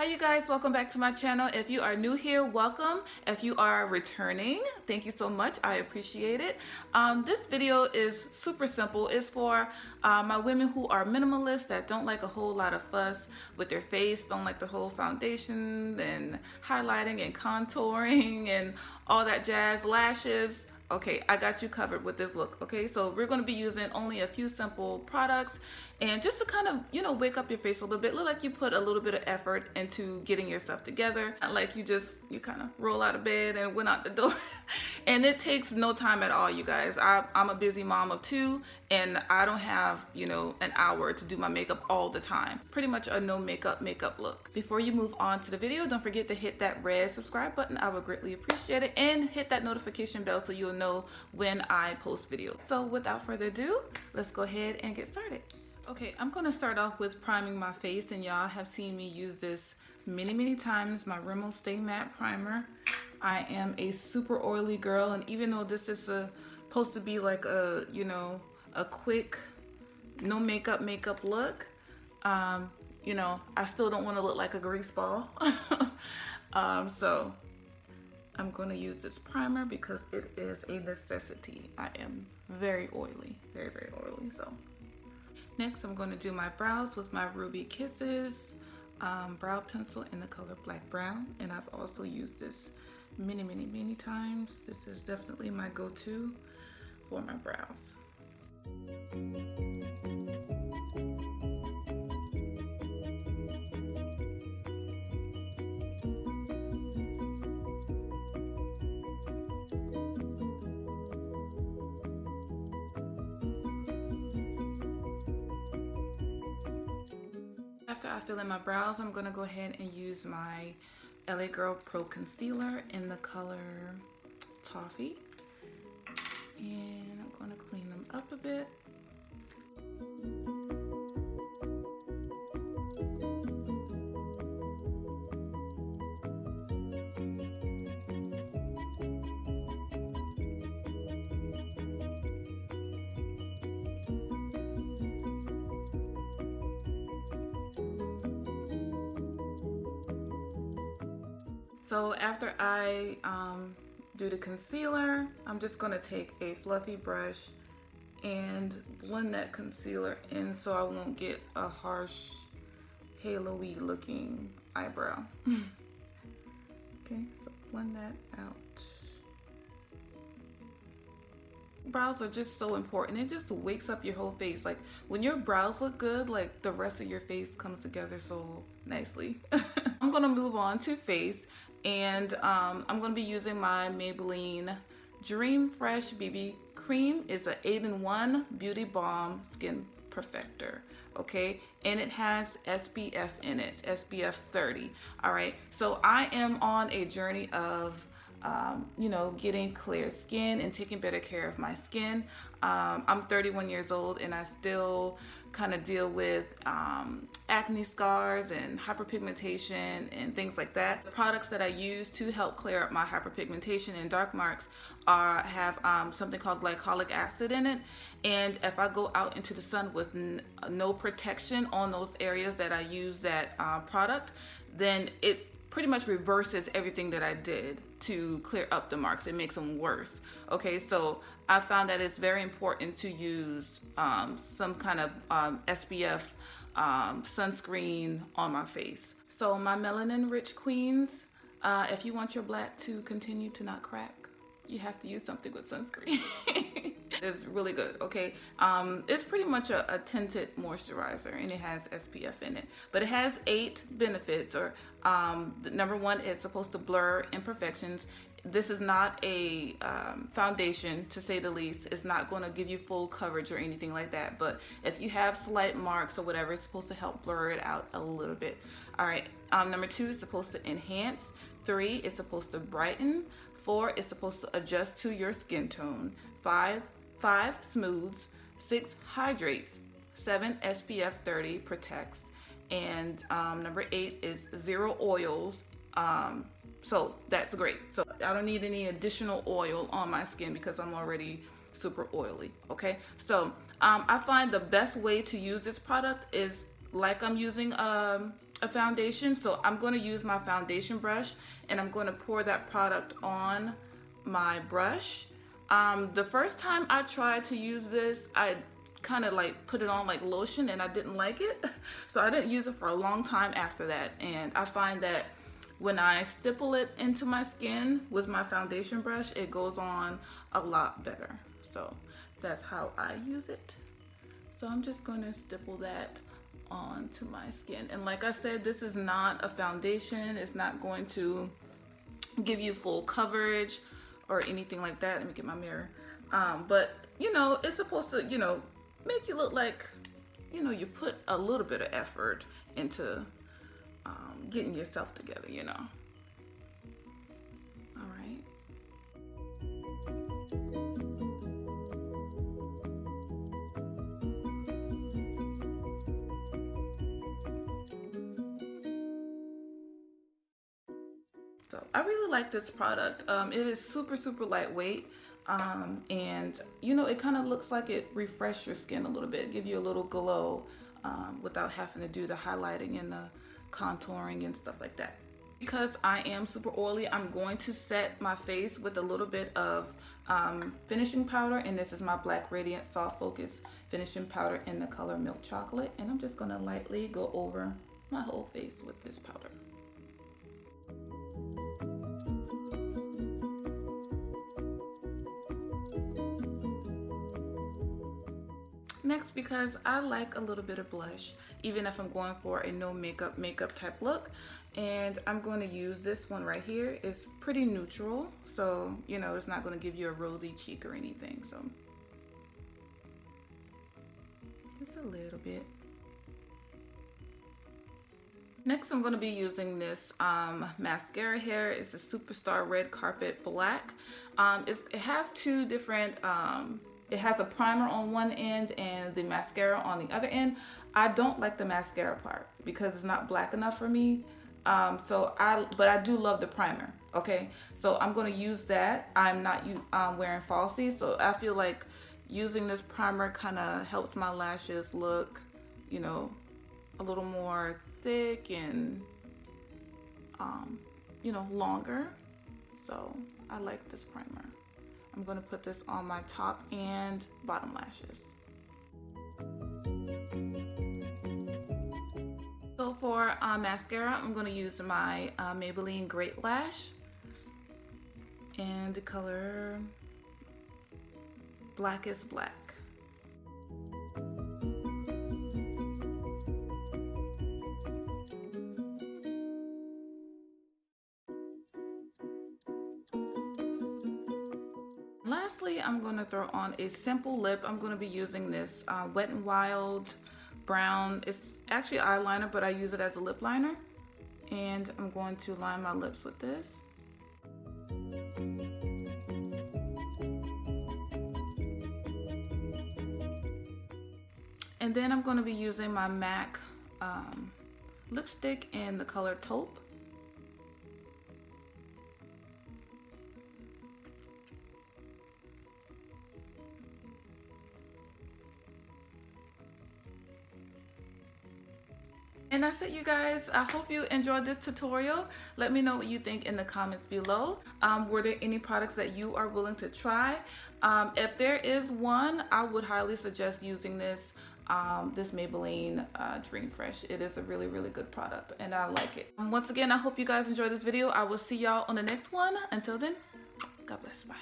Hi you guys, welcome back to my channel. If you are new here, welcome. If you are returning, thank you so much. I appreciate it. This video is super simple. It's for my women who are minimalists that don't like a whole lot of fuss with their face, don't like the whole foundation and highlighting and contouring and all that jazz, lashes. Okay, I got you covered with this look. Okay, so we're going to be using only a few simple products and just to kind of, you know, wake up your face a little bit. Look like you put a little bit of effort into getting yourself together. Not like you kind of roll out of bed and went out the door. And it takes no time at all, you guys. I'm a busy mom of two and I don't have, you know, an hour to do my makeup all the time. Pretty much a no makeup look. Before you move on to the video, don't forget to hit that red subscribe button. I would greatly appreciate it. And hit that notification bell so you'll know when I post videos. So without further ado, let's go ahead and get started. Okay, I'm gonna start off with priming my face, and y'all have seen me use this many times, my Rimmel Stay Matte Primer. I am a super oily girl, and even though this is supposed to be like a, you know, a quick, no makeup look, you know, I still don't want to look like a grease ball. So I'm going to use this primer because it is a necessity. I am very oily, very oily. So next I'm going to do my brows with my Ruby Kisses brow pencil in the color Black Brown, and I've also used this many times. This is definitely my go-to for my brows. After I fill in my brows, I'm going to go ahead and use my LA Girl Pro Concealer in the color Toffee. And I'm going to clean them up a bit. So after I do the concealer, I'm just going to take a fluffy brush and blend that concealer in so I won't get a harsh halo-y looking eyebrow. Okay, so blend that out. Brows are just so important. It just wakes up your whole face. Like when your brows look good, like the rest of your face comes together so nicely. I'm gonna move on to face, and I'm gonna be using my Maybelline Dream Fresh BB Cream. It's an 8-in-1 Beauty Balm Skin Perfector. Okay, and it has SPF in it, SPF 30. All right, so I am on a journey of you know, getting clear skin and taking better care of my skin. I'm 31 years old and I still kind of deal with acne scars and hyperpigmentation and things like that. The products that I use to help clear up my hyperpigmentation and dark marks have something called glycolic acid in it. And if I go out into the sun with no protection on those areas that I use that product, then it pretty much reverses everything that I did to clear up the marks. It makes them worse. Okay, so I found that it's very important to use some kind of SPF sunscreen on my face. So my melanin rich queens, if you want your black to continue to not crack, you have to use something with sunscreen. It's really good, okay? It's pretty much a tinted moisturizer and it has SPF in it. But it has 8 benefits. Or number 1, it's supposed to blur imperfections. This is not a foundation, to say the least. It's not going to give you full coverage or anything like that. But if you have slight marks or whatever, it's supposed to help blur it out a little bit. All right, number 2 is supposed to enhance. 3 is supposed to brighten. 4 is supposed to adjust to your skin tone. 5 smooths. 6 hydrates. 7 SPF 30 protects. And number 8 is 0 oils. So that's great. So I don't need any additional oil on my skin because I'm already super oily. Okay, so I find the best way to use this product is like I'm using a foundation, so I'm going to use my foundation brush and I'm going to pour that product on my brush. The first time I tried to use this, I kind of like put it on like lotion and I didn't like it. So I didn't use it for a long time after that. And I find that when I stipple it into my skin with my foundation brush, it goes on a lot better. So that's how I use it. So I'm just going to stipple that onto my skin. And like I said, this is not a foundation. It's not going to give you full coverage or anything like that. Let me get my mirror. But you know, it's supposed to, you know, make you look like, you know, you put a little bit of effort into getting yourself together, you know. All right. So I really like this product. It is super, super lightweight. And you know, it kind of looks like it refreshes your skin a little bit, give you a little glow without having to do the highlighting and the contouring and stuff like that. Because I am super oily, I'm going to set my face with a little bit of finishing powder, and this is my Black Radiance Soft Focus finishing powder in the color Milk Chocolate, and I'm just going to lightly go over my whole face with this powder. Next, because I like a little bit of blush, even if I'm going for a no makeup type look, and I'm going to use this one right here. It's pretty neutral, so you know, it's not going to give you a rosy cheek or anything, so just a little bit. Next, I'm going to be using this mascara here. It's a Superstar Red Carpet Black. It has two different it has a primer on one end and the mascara on the other end. I don't like the mascara part because it's not black enough for me. But I do love the primer. Okay, so I'm going to use that. I'm not wearing falsies, so I feel like using this primer kind of helps my lashes look, you know, a little more thick and you know, longer. So I like this primer. I'm going to put this on my top and bottom lashes. So for mascara, I'm going to use my Maybelline Great Lash in the color Blackest Black. Lastly, I'm going to throw on a simple lip. I'm going to be using this Wet n Wild brown. It's actually eyeliner, but I use it as a lip liner. And I'm going to line my lips with this. And then I'm going to be using my MAC lipstick in the color Taupe. And that's it, you guys. I hope you enjoyed this tutorial. Let me know what you think in the comments below. Were there any products that you are willing to try? If there is one, I would highly suggest using this Maybelline Dream Fresh. It is a really, really good product and I like it. Once again, I hope you guys enjoyed this video. I will see y'all on the next one. Until then, God bless. Bye.